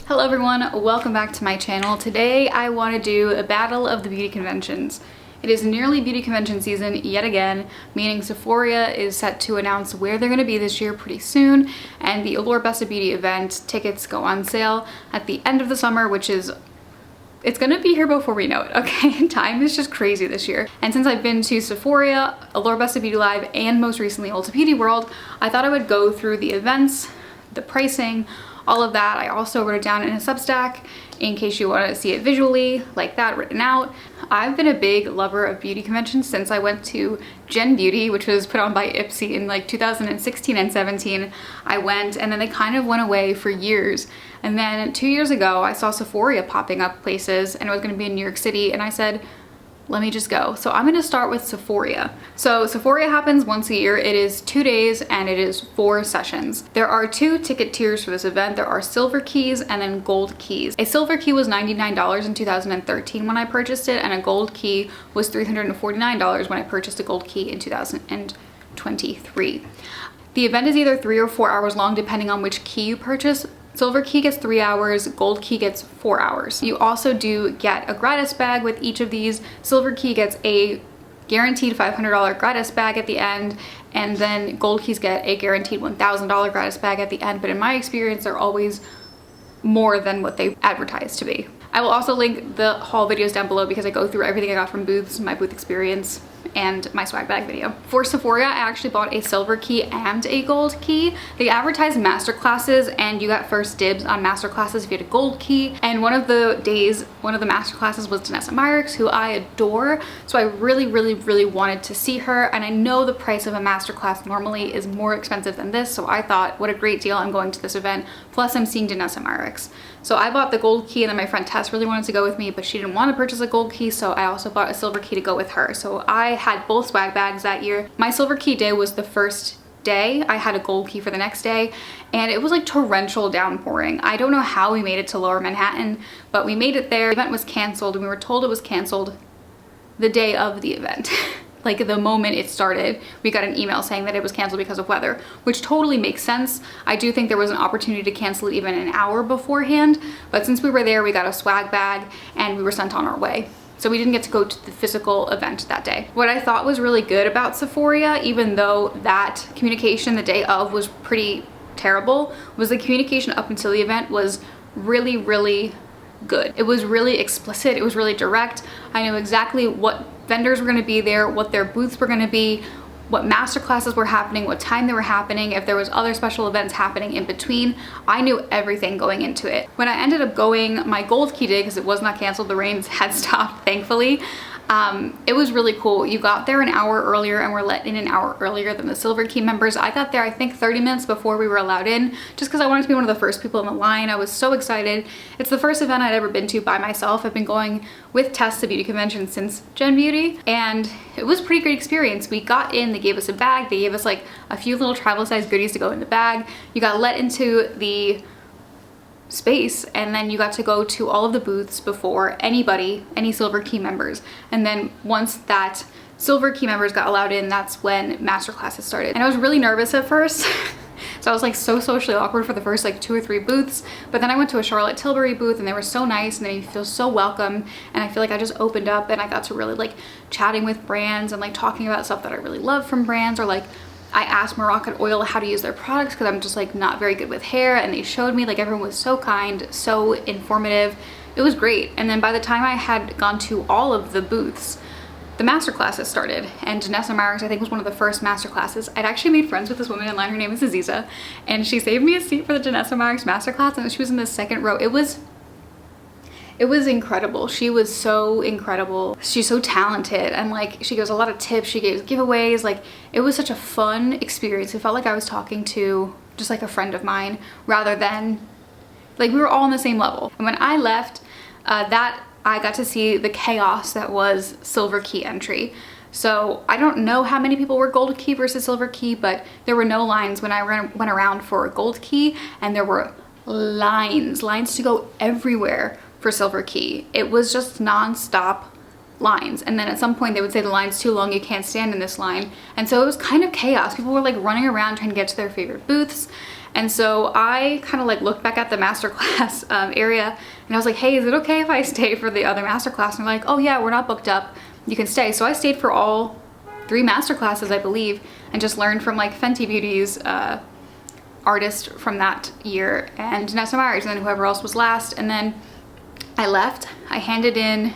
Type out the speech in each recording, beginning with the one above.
Hello everyone, welcome back to my channel. Today I want to do a battle of the beauty conventions. It is nearly beauty convention season yet again, meaning Sephoria is set to announce where they're going to be this year pretty soon, and the Allure Best of Beauty event tickets go on sale at the end of the summer, which is it's gonna be here before we know it, okay? Time is just crazy this year. And since I've been to Sephoria, Allure Best of Beauty Live, and most recently Ulta Beauty World, I thought I would go through the events, the pricing, all of that. I also wrote it down in a Substack in case you want to see it visually, like that, written out. I've been a big lover of beauty conventions since I went to Gen Beauty, which was put on by Ipsy in like 2016 and 17. I went and then they kind of went away for years. And then 2 years ago, I saw Sephoria popping up places and it was going to be in New York City, and I said, let me just go. So I'm gonna start with Sephoria. So Sephoria happens once a year. It is 2 days and it is 4 sessions. There are 2 ticket tiers for this event. There are silver keys and then gold keys. A silver key was $99 in 2013 when I purchased it, and a gold key was $349 when I purchased a gold key in 2023. The event is either 3 or 4 hours long depending on which key you purchase. Silver key gets 3 hours, gold key gets 4 hours. You also do get a gratis bag with each of these. Silver key gets a guaranteed $500 gratis bag at the end, and then gold keys get a guaranteed $1,000 gratis bag at the end, but in my experience, they're always more than what they advertise to be. I will also link the haul videos down below because I go through everything I got from booths, my booth experience, and my swag bag video. For Sephoria, I actually bought a silver key and a gold key. They advertise master classes and you got first dibs on master classes if you had a gold key. And one of the days, one of the master classes was Danessa Myricks, who I adore. So I really wanted to see her. And I know the price of a master class normally is more expensive than this. So I thought, what a great deal, I'm going to this event. Plus I'm seeing Danessa Myricks. So I bought the gold key, and then my friend Tess really wanted to go with me, but she didn't want to purchase a gold key, so I also bought a silver key to go with her. So I had both swag bags that year. My silver key day was the first day. I had a gold key for the next day, and it was like torrential downpouring. I don't know how we made it to Lower Manhattan, but we made it there. The event was canceled, and we were told it was canceled the day of the event. Like the moment it started, we got an email saying that it was canceled because of weather, which totally makes sense. I do think there was an opportunity to cancel it even an hour beforehand, but since we were there, we got a swag bag and we were sent on our way. So we didn't get to go to the physical event that day. What I thought was really good about Sephoria, even though that communication the day of was pretty terrible, was the communication up until the event was really good. It was really explicit, it was really direct. I knew exactly what vendors were going to be there, what their booths were going to be, what master classes were happening, what time they were happening, if there was other special events happening in between. I knew everything going into it. When I ended up going my gold key day, because it was not canceled, the rains had stopped thankfully, it was really cool. You got there an hour earlier and were let in an hour earlier than the silver key members. I got there I think 30 minutes before we were allowed in, just because I wanted to be one of the first people in the line. I was so excited. It's the first event I'd ever been to by myself. I've been going with Tess to beauty convention since Gen Beauty, and it was a pretty great experience. We got in, they gave us a bag, they gave us like a few little travel size goodies to go in the bag. You got let into the space, and then you got to go to all of the booths before any silver key members, and then once that silver key members got allowed in, that's when master classes started. And I was really nervous at first so I was like so socially awkward for the first like 2 or 3 booths, but then I went to a Charlotte Tilbury booth and they were so nice and they made me feel so welcome, and I feel like I just opened up and I got to really like chatting with brands and like talking about stuff that I really love from brands, or like I asked Moroccan Oil how to use their products because I'm just like not very good with hair, and they showed me. Like everyone was so kind, so informative. It was great. And then by the time I had gone to all of the booths, the master classes started, and Danessa Myricks I think was one of the first master classes. I'd actually made friends with this woman in line. Her name is Aziza, and she saved me a seat for the Danessa Myricks master class, and she was in the second row. It was incredible. She was so incredible. She's so talented, and like she gives a lot of tips, she gives giveaways. Like it was such a fun experience. It felt like I was talking to just like a friend of mine rather than like we were all on the same level. And when I left, I got to see the chaos that was silver key entry. So I don't know how many people were gold key versus silver key, but there were no lines when I went around for a gold key, and there were lines to go everywhere for silver key. It was just non-stop lines, and then at some point they would say the line's too long, you can't stand in this line, and so it was kind of chaos. People were like running around trying to get to their favorite booths, And so I kind of like looked back at the masterclass area and I was like, hey, is it okay if I stay for the other masterclass? And they're like, oh yeah, we're not booked up, you can stay. So I stayed for all 3 masterclasses, I believe, and just learned from like Fenty Beauty's artist from that year and Nessa Myers and then whoever else was last. And then I left, I handed in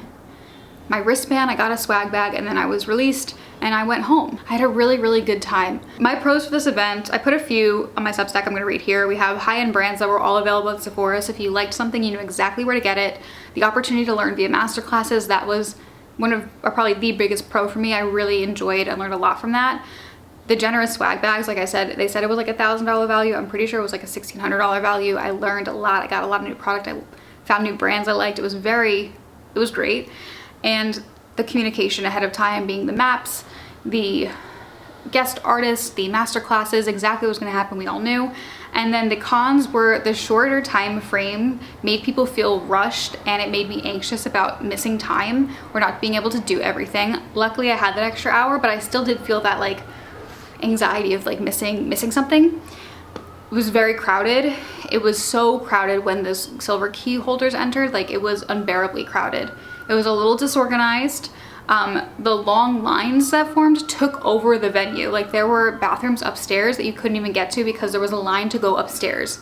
my wristband, I got a swag bag, and then I was released and I went home. I had a really, really good time. My pros for this event, I put a few on my Substack I'm gonna read here. We have high-end brands that were all available at Sephora, so if you liked something, you knew exactly where to get it. The opportunity to learn via masterclasses, that was one of, or probably the biggest pro for me. I really enjoyed and learned a lot from that. The generous swag bags, like I said, they said it was like $1,000 value. I'm pretty sure it was like a $1,600 value. I learned a lot. I got a lot of new product. I found new brands I liked. It was great. And the communication ahead of time, being the maps, the guest artists, the master classes, exactly what was going to happen, we all knew. And then the cons were the shorter time frame made people feel rushed, and it made me anxious about missing time or not being able to do everything. Luckily I had that extra hour, but I still did feel that like anxiety of like missing something. It was very crowded. It was so crowded when the silver key holders entered, like it was unbearably crowded. It was a little disorganized. The long lines that formed took over the venue. Like there were bathrooms upstairs that you couldn't even get to because there was a line to go upstairs.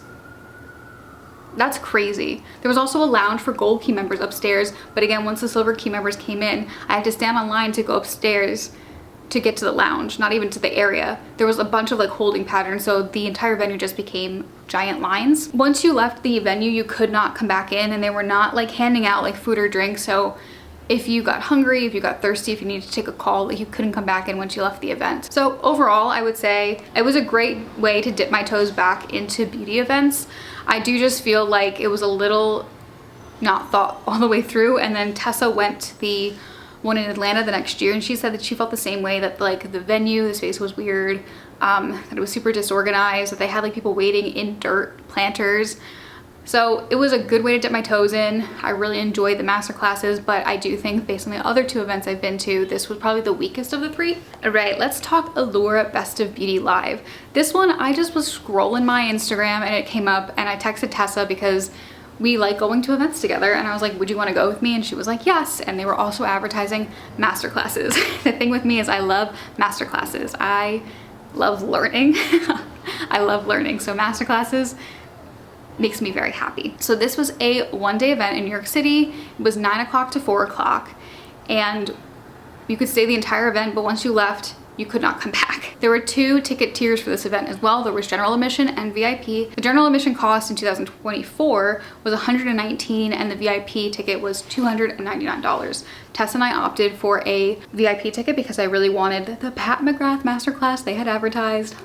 That's crazy. There was also a lounge for gold key members upstairs, but again, once the silver key members came in, I had to stand on line to go upstairs to get to the lounge, not even to the area. There was a bunch of like holding patterns, so the entire venue just became giant lines. Once you left the venue, you could not come back in, and they were not like handing out like food or drink, so if you got hungry, if you got thirsty, if you needed to take a call, like you couldn't come back in once you left the event. So overall, I would say it was a great way to dip my toes back into beauty events. I do just feel like it was a little not thought all the way through. And then Tessa went to the one in Atlanta the next year, and she said that she felt the same way, that like the venue, the space was weird, that it was super disorganized, that they had like people waiting in dirt planters. So it was a good way to dip my toes in. I really enjoyed the master classes, but I do think based on the other 2 events I've been to, this was probably the weakest of the 3. All right, let's talk Allure Best of Beauty Live. This one, I just was scrolling my Instagram and it came up, and I texted Tessa because we like going to events together, and I was like, would you want to go with me? And she was like, yes. And they were also advertising master classes. The thing with me is I love master classes. I love learning. I love learning. So master classes makes me very happy. So this was a 1-day event in New York City. It was 9 o'clock to 4 o'clock, and you could stay the entire event, but once you left, you could not come back. There were 2 ticket tiers for this event as well. There was general admission and VIP. The general admission cost in 2024 was $119, and the VIP ticket was $299. Tess and I opted for a VIP ticket because I really wanted the Pat McGrath masterclass they had advertised.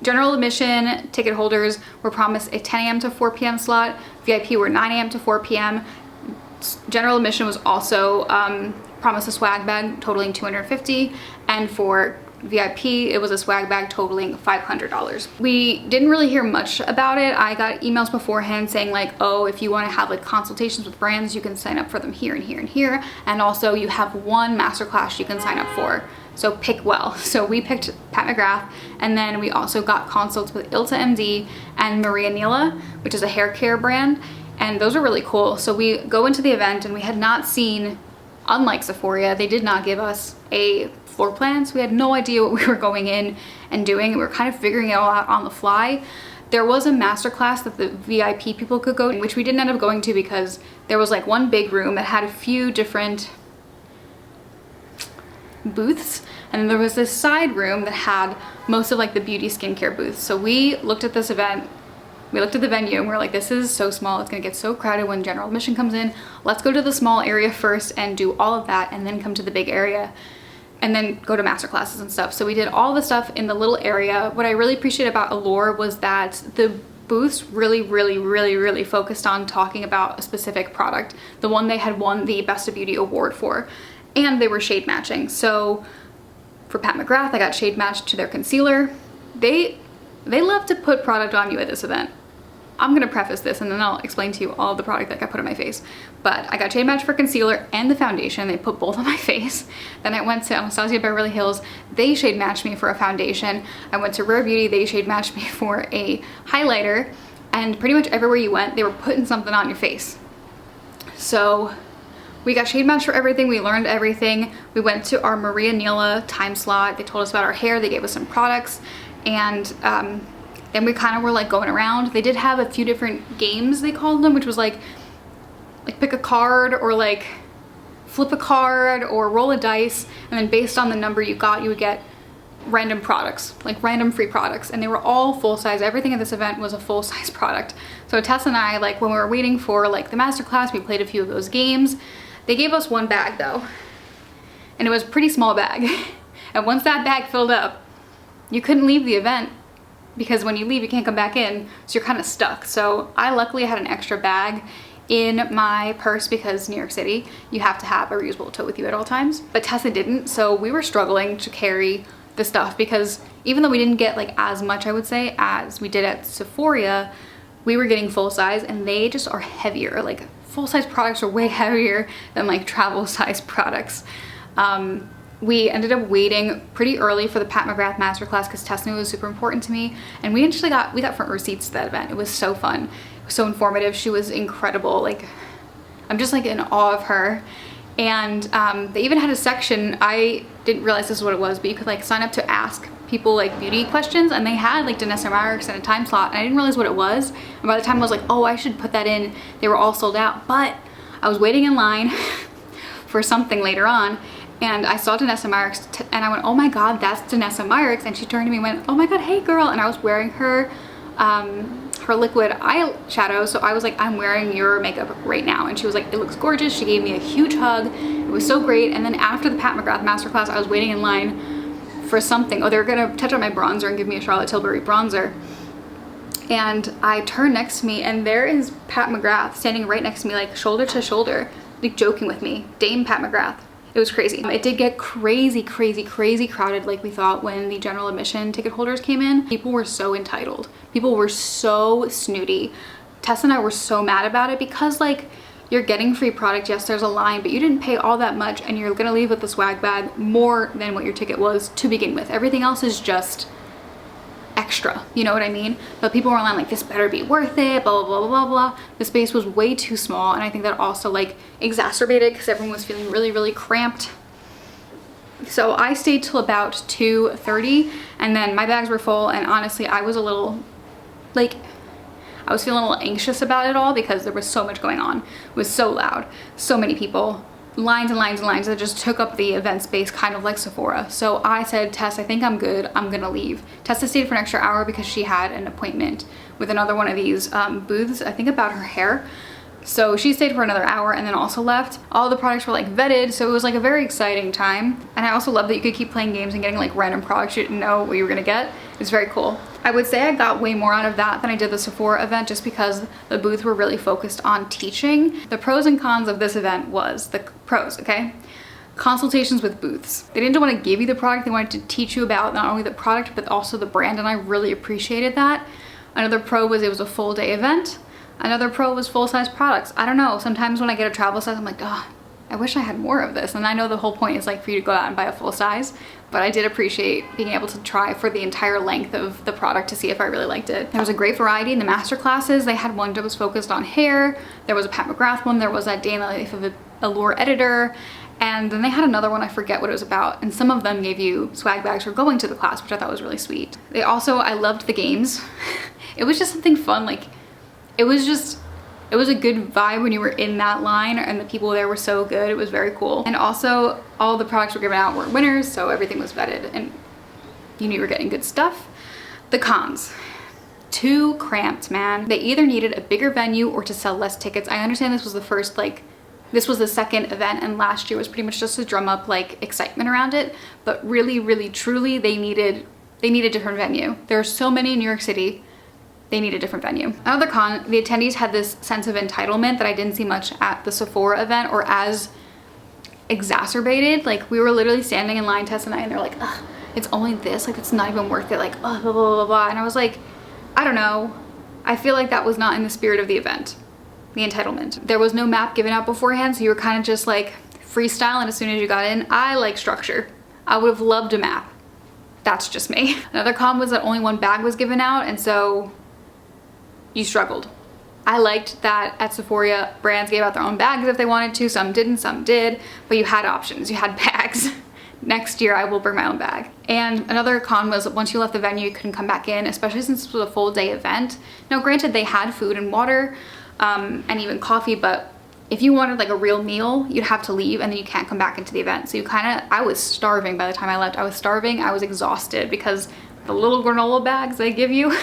General admission ticket holders were promised a 10 a.m. to 4 p.m. slot. VIP were 9 a.m. to 4 p.m. General admission was also promised a swag bag totaling $250, and for VIP it was a swag bag totaling $500. We didn't really hear much about it. I got emails beforehand saying like, oh, if you want to have like consultations with brands, you can sign up for them here and here and here, and also you have 1 masterclass you can sign up for. So pick well. So we picked Pat McGrath, and then we also got consults with Ulta MD and Maria Nila, which is a hair care brand, and those are really cool. So we go into the event, and we had not seen, unlike Sephoria, they did not give us a floor plan, so we had no idea what we were going in and doing. We were kind of figuring it all out on the fly. There was a masterclass that the VIP people could go to, which we didn't end up going to because there was like one big room that had a few different booths, and then there was this side room that had most of like the beauty skincare booths. So we looked at this event, we looked at the venue, and we were like, this is so small, it's gonna get so crowded when general admission comes in. Let's go to the small area first and do all of that, and then come to the big area, and then go to master classes and stuff. So we did all the stuff in the little area. What I really appreciate about Allure was that the booths really focused on talking about a specific product, the one they had won the Best of Beauty award for, and they were shade matching. So for Pat McGrath, I got shade matched to their concealer. They love to put product on you at this event. I'm gonna preface this and then I'll explain to you all the product that got put on my face. But I got shade matched for concealer and the foundation. They put both on my face. Then I went to Anastasia Beverly Hills. They shade matched me for a foundation. I went to Rare Beauty. They shade matched me for a highlighter. And pretty much everywhere you went, they were putting something on your face. So we got shade matched for everything. We learned everything. We went to our Maria Neela time slot. They told us about our hair. They gave us some products. And then we kind of were like going around. They did have a few different games, they called them, which was like pick a card or like flip a card or roll a dice. And then based on the number you got, you would get random products, like random free products. And they were all full size. Everything at this event was a full size product. So Tess and I, like when we were waiting for like the masterclass, we played a few of those games. They gave us one bag though, and it was a pretty small bag. And once that bag filled up, you couldn't leave the event because when you leave, you can't come back in, so you're kind of stuck. So I luckily had an extra bag in my purse because New York City, you have to have a reusable tote with you at all times. But Tessa didn't, so we were struggling to carry the stuff because even though we didn't get like as much, I would say, as we did at Sephoria, we were getting full size and they just are heavier. Like full size products are way heavier than like travel size products. We ended up waiting pretty early for the Pat McGrath masterclass because Tess knew it was super important to me, and we got front row seats to that event. It was so fun. It was so informative. She was incredible. Like, I'm just like in awe of her. And they even had a section, I didn't realize this is what it was, but you could like sign up to ask people like beauty questions, and they had like Danessa Myricks in a time slot, and I didn't realize what it was. And by the time I was like, oh, I should put that in, they were all sold out. But I was waiting in line for something later on, and I saw Danessa Myricks and I went, oh my God, that's Danessa Myricks. And she turned to me and went, oh my God, hey girl. And I was wearing her liquid eyeshadow. So I was like, I'm wearing your makeup right now. And she was like, it looks gorgeous. She gave me a huge hug. It was so great. And then after the Pat McGrath masterclass, I was waiting in line for something. Oh, they were gonna touch on my bronzer and give me a Charlotte Tilbury bronzer. And I turned next to me and there is Pat McGrath standing right next to me, like shoulder to shoulder, like joking with me. Dame Pat McGrath. It was crazy. It did get crazy, crazy, crazy crowded like we thought when the general admission ticket holders came in. People were so entitled. People were so snooty. Tess and I were so mad about it because like you're getting free product. Yes, there's a line, but you didn't pay all that much and you're gonna leave with the swag bag more than what your ticket was to begin with. Everything else is just extra, you know what I mean? But people were online like, this better be worth it, blah, blah, blah, blah, blah. The space was way too small, and I think that also like exacerbated because everyone was feeling really, really cramped. So I stayed till about 2:30, and then my bags were full, and honestly, I was a little, like, I was feeling a little anxious about it all because there was so much going on. It was so loud, so many people. Lines and lines and lines that just took up the event space, kind of like Sephora. So I said, Tess, I think I'm good, I'm gonna leave. Tessa stayed for an extra hour because she had an appointment with another one of these booths, I think about her hair. So she stayed for another hour and then also left. All the products were like vetted, so it was like a very exciting time. And I also love that you could keep playing games and getting like random products you didn't know what you were gonna get. It's very cool. I would say I got way more out of that than I did the Sephora event just because the booths were really focused on teaching. The pros and cons of this event was the pros, okay? Consultations with booths. They didn't want to give you the product, they wanted to teach you about not only the product but also the brand, and I really appreciated that. Another pro was it was a full day event. Another pro was full-size products. I don't know, sometimes when I get a travel size, I'm like, oh, I wish I had more of this. And I know the whole point is like for you to go out and buy a full size, but I did appreciate being able to try for the entire length of the product to see if I really liked it. There was a great variety in the master classes. They had one that was focused on hair. There was a Pat McGrath one. There was that day in the life of an Allure editor. And then they had another one, I forget what it was about. And some of them gave you swag bags for going to the class, which I thought was really sweet. They also, I loved the games. It was just something fun. Like, it was a good vibe when you were in that line, and the people there were so good. It was very cool. And also all the products were given out were winners, so everything was vetted and you knew you were getting good stuff. The cons. Too cramped, man. They either needed a bigger venue or to sell less tickets. I understand this was the first, like, this was the second event, and last year was pretty much just to drum up like excitement around it, but really, really, truly they needed a different venue. There are so many in New York City. They need a different venue. Another con, the attendees had this sense of entitlement that I didn't see much at the Sephora event, or as exacerbated. Like, we were literally standing in line, Tess and I, and they're like, ugh, it's only this, like it's not even worth it, like, oh, blah, blah, blah, blah. And I was like, I don't know. I feel like that was not in the spirit of the event, the entitlement. There was no map given out beforehand, so you were kind of just like freestyling as soon as you got in. I like structure. I would have loved a map. That's just me. Another con was that only one bag was given out, and so you struggled. I liked that at Sephoria, brands gave out their own bags if they wanted to. Some didn't, some did, but you had options. You had bags. Next year, I will bring my own bag. And another con was once you left the venue, you couldn't come back in, especially since this was a full day event. Now, granted, they had food and water and even coffee, but if you wanted like a real meal, you'd have to leave and then you can't come back into the event. So you I was starving by the time I left. I was starving, I was exhausted because the little granola bags they give you,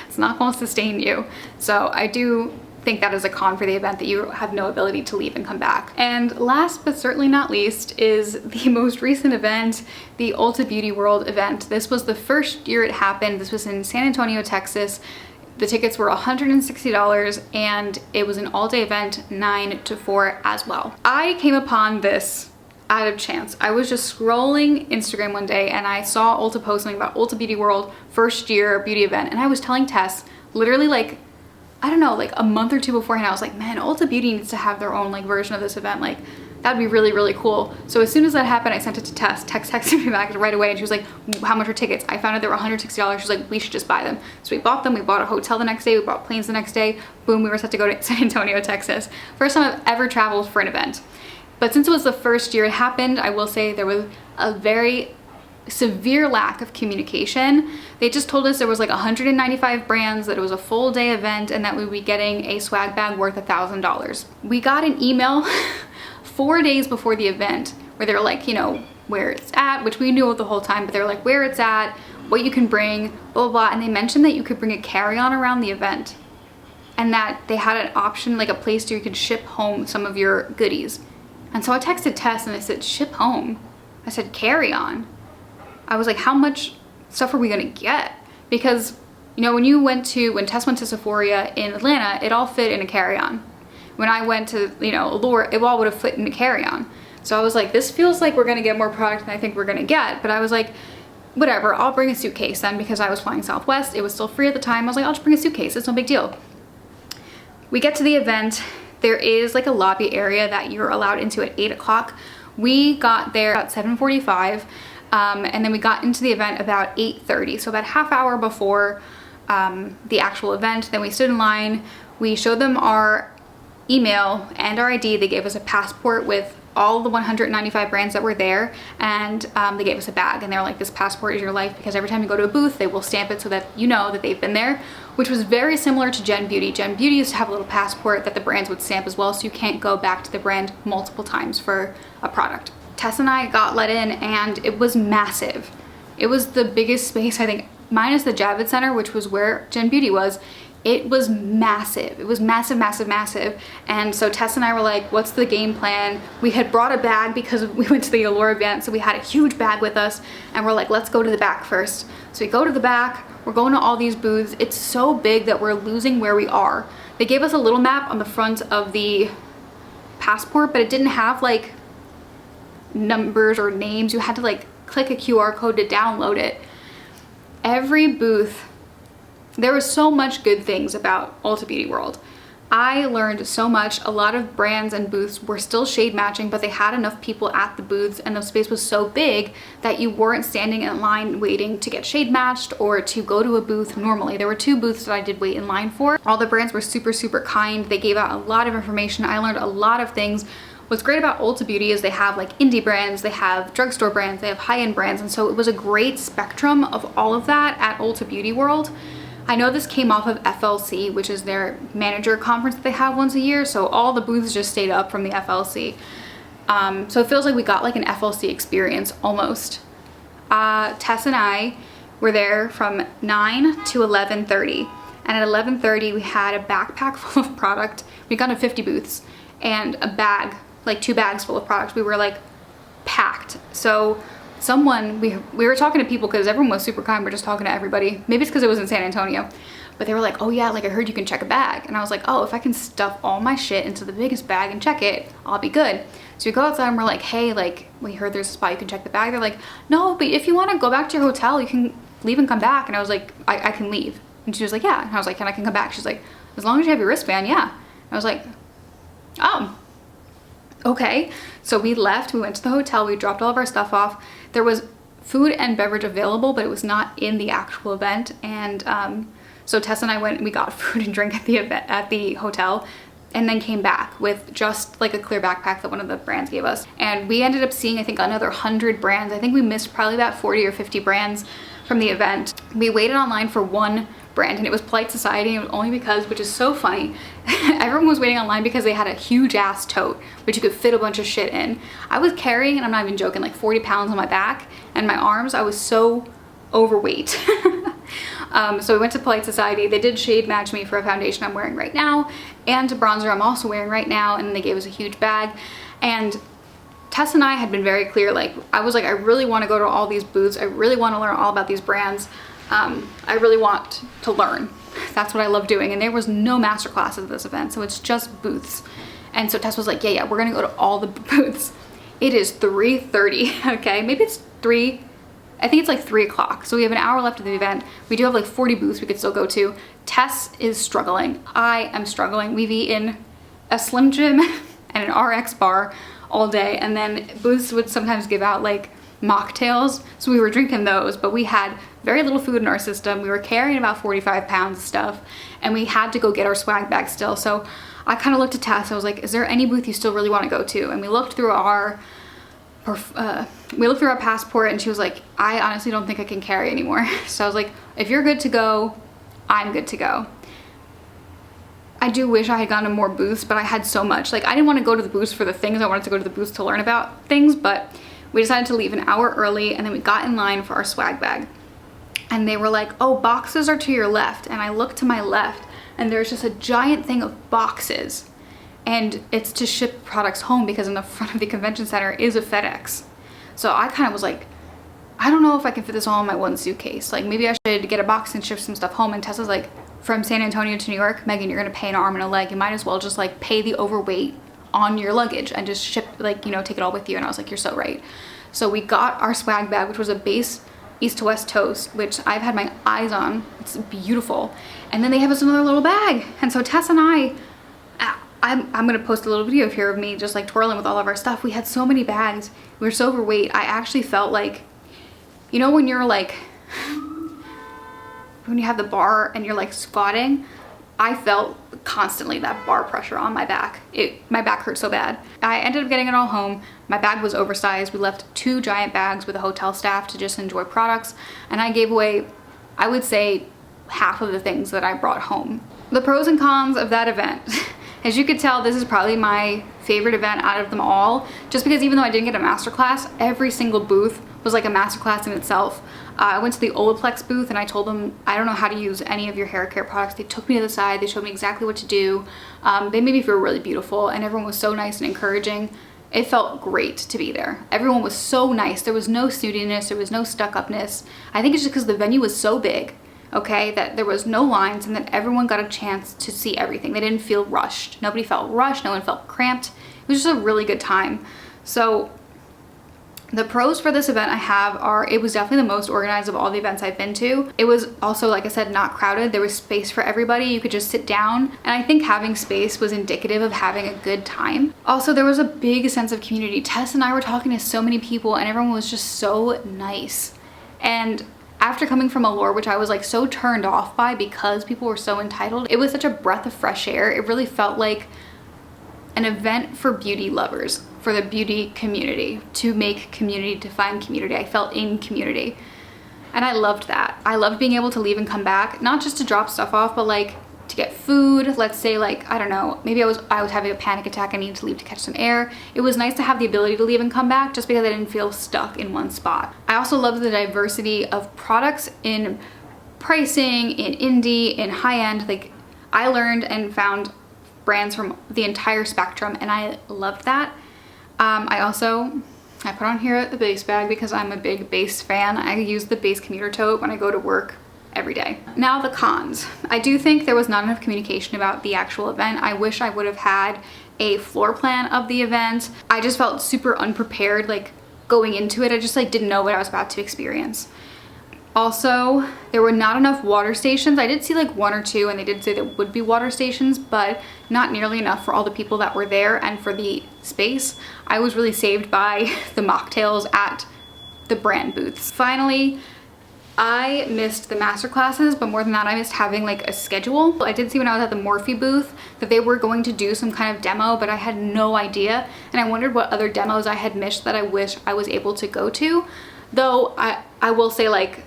it's not gonna sustain you. So I do think that is a con for the event, that you have no ability to leave and come back. And last but certainly not least is the most recent event, the Ulta Beauty World event. This was the first year it happened. This was in San Antonio, Texas. The tickets were $160 and it was an all-day event, 9 to 4 as well. I came upon this out of chance. I was just scrolling Instagram one day and I saw Ulta post something about Ulta Beauty World first year beauty event, and I was telling Tess literally like, I don't know, like a month or two beforehand, I was like, man, Ulta Beauty needs to have their own like version of this event. Like that'd be really, really cool. So as soon as that happened, I sent it to Tess. Tex texted me back right away and she was like, how much are tickets? I found out they were $160. She was like, we should just buy them. So we bought them. We bought a hotel the next day. We bought planes the next day. Boom, we were set to go to San Antonio, Texas. First time I've ever traveled for an event. But since it was the first year it happened, I will say there was a very severe lack of communication. They just told us there was like 195 brands, that it was a full day event, and that we would be getting a swag bag worth $1,000. We got an email 4 days before the event where they were like, you know, where it's at, which we knew the whole time, but they were like where it's at, what you can bring, blah, blah, blah. And they mentioned that you could bring a carry-on around the event and that they had an option, like a place where you could ship home some of your goodies. And so I texted Tess and I said, ship home? I said, carry on. I was like, how much stuff are we gonna get? Because, you know, when Tess went to Sephoria in Atlanta, it all fit in a carry-on. When I went to, you know, Allure, it all would have fit in a carry-on. So I was like, this feels like we're gonna get more product than I think we're gonna get. But I was like, whatever, I'll bring a suitcase then, because I was flying Southwest. It was still free at the time. I was like, I'll just bring a suitcase, it's no big deal. We get to the event. There is like a lobby area that you're allowed into at 8 o'clock. We got there at 7:45. And then we got into the event about 8:30, so about half hour before the actual event. Then we stood in line, we showed them our email and our ID. They gave us a passport with all the 195 brands that were there, and they gave us a bag, and they were like, this passport is your life, because every time you go to a booth, they will stamp it so that you know that they've been there, which was very similar to Gen Beauty. Gen Beauty used to have a little passport that the brands would stamp as well, so you can't go back to the brand multiple times for a product. Tess and I got let in and it was massive. It was the biggest space, I think, minus the Javits Center, which was where Gen Beauty was. It was massive. It was massive, massive, massive. And so Tess and I were like, what's the game plan? We had brought a bag because we went to the Allure event, so we had a huge bag with us, and we're like, let's go to the back first. So we go to the back, we're going to all these booths. It's so big that we're losing where we are. They gave us a little map on the front of the passport, but it didn't have like numbers or names. You had to like click a QR code to download it. Every booth, there was so much good things about Ulta Beauty World. I learned so much. A lot of brands and booths were still shade matching, but they had enough people at the booths and the space was so big that you weren't standing in line waiting to get shade matched or to go to a booth normally. There were 2 booths that I did wait in line for. All the brands were super, super kind. They gave out a lot of information. I learned a lot of things. What's great about Ulta Beauty is they have like indie brands, they have drugstore brands, they have high-end brands, and so it was a great spectrum of all of that at Ulta Beauty World. I know this came off of FLC, which is their manager conference that they have once a year, so all the booths just stayed up from the FLC. So it feels like we got like an FLC experience almost. Tess and I were there from 9 to 11:30, and at 11:30 we had a backpack full of product. We got to 50 booths and a bag, like 2 bags full of products. We were like packed. So we were talking to people because everyone was super kind. We're just talking to everybody. Maybe it's because it was in San Antonio, but they were like, oh yeah, like I heard you can check a bag. And I was like, oh, if I can stuff all my shit into the biggest bag and check it, I'll be good. So we go outside and we're like, hey, like we heard there's a spot you can check the bag. They're like, no, but if you want to go back to your hotel, you can leave and come back. And I was like, I can leave. And she was like, yeah. And I was like, and I can come back. She's like, as long as you have your wristband, yeah. I was like, oh, okay. So we left, we went to the hotel, we dropped all of our stuff off. There was food and beverage available, but it was not in the actual event. And so Tessa and I went and we got food and drink at the hotel, and then came back with just like a clear backpack that one of the brands gave us. And we ended up seeing, I think, another 100 brands. I think we missed probably about 40 or 50 brands from the event. We waited online for one brand, and it was Polite Society, only because, which is so funny, everyone was waiting online because they had a huge ass tote which you could fit a bunch of shit in. I was carrying, and I'm not even joking, like 40 pounds on my back and my arms. I was so overweight. So we went to Polite Society. They did shade match me for a foundation I'm wearing right now and a bronzer I'm also wearing right now, and they gave us a huge bag. And Tess and I had been very clear, like, I was like, I really want to go to all these booths. I really want to learn all about these brands. I really want to learn. That's what I love doing. And there was no master classes at this event, so it's just booths. And so Tess was like, yeah, we're gonna go to all the booths. It is 3:30, okay? Maybe it's 3, I think it's like 3 o'clock. So we have an hour left of the event. We do have like 40 booths we could still go to. Tess is struggling. I am struggling. We've eaten a Slim Jim and an RX bar all day, and then booths would sometimes give out like mocktails, so we were drinking those, but we had very little food in our system. We were carrying about 45 pounds of stuff, and we had to go get our swag bag still. So I kind of looked at Tess. I was like, is there any booth you still really want to go to? And we looked through our passport, and she was like, I honestly don't think I can carry anymore. So I was like, if you're good to go, I'm good to go. I do wish I had gone to more booths, but I had so much. Like, I didn't want to go to the booths for the things. I wanted to go to the booths to learn about things, but we decided to leave an hour early, and then we got in line for our swag bag. And they were like, oh, boxes are to your left. And I looked to my left, and there's just a giant thing of boxes. And it's to ship products home, because in the front of the convention center is a FedEx. So I kind of was like, I don't know if I can fit this all in my one suitcase. Like, maybe I should get a box and ship some stuff home. And Tessa's like, from San Antonio to New York, Megan, you're gonna pay an arm and a leg. You might as well just like pay the overweight on your luggage and just ship, like, you know, take it all with you. And I was like, you're so right. So we got our swag bag, which was a base East to West toast, which I've had my eyes on. It's beautiful. And then they have us another little bag. And so Tess and I'm gonna post a little video here of me just like twirling with all of our stuff. We had so many bags. We were so overweight. I actually felt like, you know, when you're like, when you have the bar and you're like squatting, I felt constantly that bar pressure on my back. My back hurt so bad. I ended up getting it all home. My bag was oversized. We left 2 giant bags with the hotel staff to just enjoy products. And I gave away, I would say, half of the things that I brought home. The pros and cons of that event. As you could tell, this is probably my favorite event out of them all, just because even though I didn't get a masterclass, every single booth was like a masterclass in itself. I went to the Olaplex booth and I told them, I don't know how to use any of your hair care products. They took me to the side, they showed me exactly what to do. They made me feel really beautiful, and everyone was so nice and encouraging. It felt great to be there. Everyone was so nice. There was no snootiness, there was no stuck-upness. I think it's just because the venue was so big, okay, that there was no lines and that everyone got a chance to see everything. They didn't feel rushed. Nobody felt rushed, no one felt cramped. It was just a really good time. So the pros for this event I have are, it was definitely the most organized of all the events I've been to. It was also, like I said, not crowded. There was space for everybody. You could just sit down. And I think having space was indicative of having a good time. Also, there was a big sense of community. Tess and I were talking to so many people, and everyone was just so nice. And after coming from Allure, which I was like so turned off by because people were so entitled, it was such a breath of fresh air. It really felt like an event for beauty lovers, for the beauty community, to make community, to find community. I felt in community, and I loved that. I loved being able to leave and come back, not just to drop stuff off, but like to get food. Let's say, like, I don't know, maybe I was having a panic attack, I needed to leave to catch some air. It was nice to have the ability to leave and come back just because I didn't feel stuck in one spot. I also loved the diversity of products in pricing, in indie, in high-end. Like, I learned and found brands from the entire spectrum, and I loved that. I put on here the base bag because I'm a big base fan. I use the base commuter tote when I go to work every day. Now the cons. I do think there was not enough communication about the actual event. I wish I would have had a floor plan of the event. I just felt super unprepared, like, going into it. I just like didn't know what I was about to experience. Also, there were not enough water stations. I did see like 1 or 2, and they did say there would be water stations, but not nearly enough for all the people that were there and for the space. I was really saved by the mocktails at the brand booths. Finally, I missed the master classes, but more than that, I missed having like a schedule. I did see when I was at the Morphe booth that they were going to do some kind of demo, but I had no idea. And I wondered what other demos I had missed that I wish I was able to go to. Though I will say, like,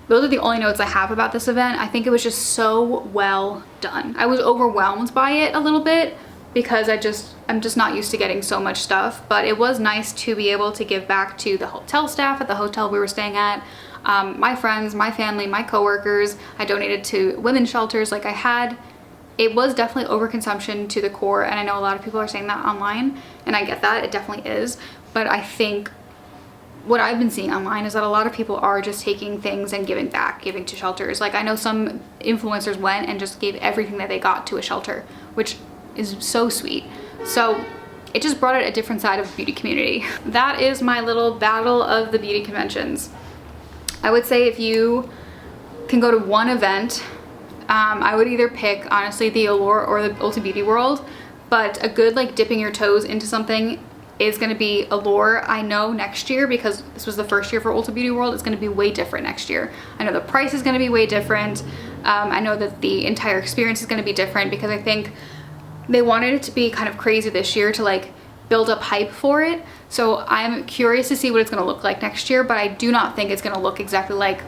those are the only notes I have about this event. I think it was just so well done. I was overwhelmed by it a little bit because I'm just not used to getting so much stuff, but it was nice to be able to give back to the hotel staff at the hotel we were staying at, my friends, my family, my coworkers. I donated to women's shelters. Like, it was definitely overconsumption to the core, and I know a lot of people are saying that online, and I get that, it definitely is, but I think what I've been seeing online is that a lot of people are just taking things and giving back, giving to shelters. Like, I know some influencers went and just gave everything that they got to a shelter, which is so sweet. So it just brought out a different side of the beauty community. That is my little battle of the beauty conventions. I would say if you can go to one event, I would either pick, honestly, the Allure or the Ulta Beauty World, but a good like dipping your toes into something is going to be Allure. I know next year, because this was the first year for Ulta Beauty World, it's going to be way different next year. I know the price is going to be way different. I know that the entire experience is going to be different because I think they wanted it to be kind of crazy this year to like build up hype for it. So I'm curious to see what it's going to look like next year, but I do not think it's going to look exactly like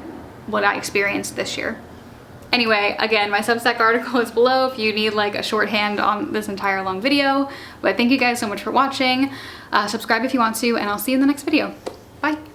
what I experienced this year. Anyway, again, my Substack article is below if you need like a shorthand on this entire long video. But thank you guys so much for watching. Subscribe if you want to, and I'll see you in the next video. Bye.